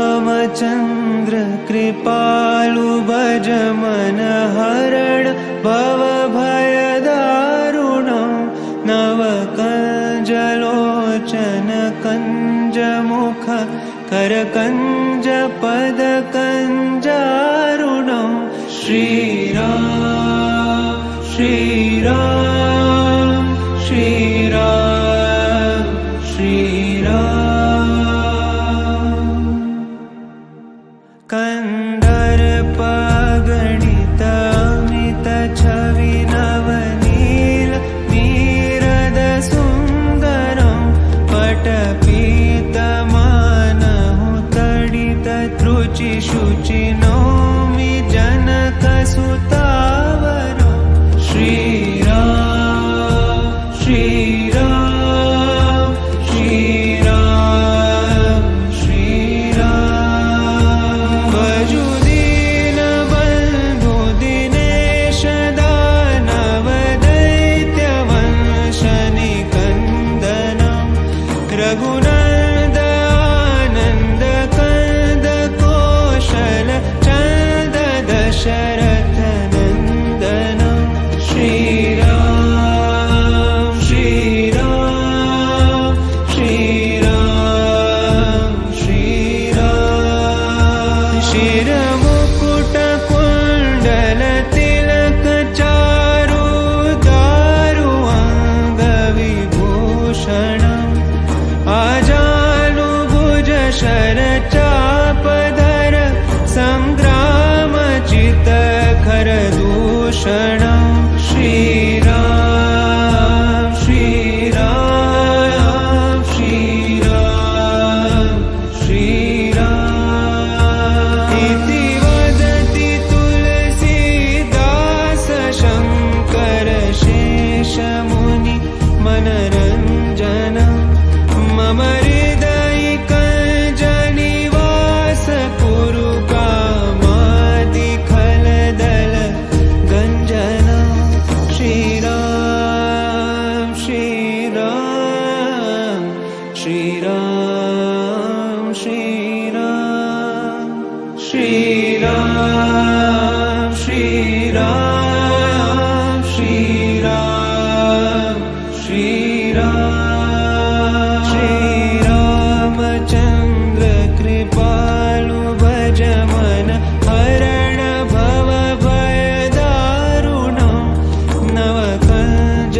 श्रीरामचन्द्र कृपालु भज मन हरण भव भय दारुणं नवकञ्जलोचन कञ्ज मुख करकञ्ज पद कञ्जारुणं श्रीराम श्रीराम श्रीराम श्रीराम कंदर्प गणित अमित छवि नवनील नीरद सुंदरं पटपीतमानहु तडित त्रुचि शुचि नौमि जनक सुतावरं श्रीराम श्रीराम श्रीराम श्रीराम भजु दीन बन्धु दिनेश दानव दैत्य वंश निकन्दनं रघुनन्द आनन्द कंद कौशल चन्द दशरथ नन्दनं श्रीराम श्रीराम श्रीराम श्रीराम शिरमुकुट कुण्डल तिलक चारु दारु अङ्गविभूषणम् आजानुभुज शर चापधर संग्रामचित खर दूषणं श्रीराम श्रीराम श्रीराम श्रीराम इति वदति तुलसीदास शङ्कर शेष मुनि मनरञ्जनं मम हृदयिकञ्जनिवास कुरु कामादि खलदल गञ्जनं श्रीराम श्रीराम श्रीराम श्रीराम श्रीराम श्रीराम श्रीराम श्रीराम श्रीरामचन्द्र कृपालु भज मन हरण भव भय दारुणं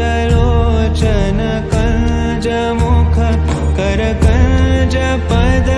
नवकञ्जलोचन कञ्ज मुख करकञ्ज पद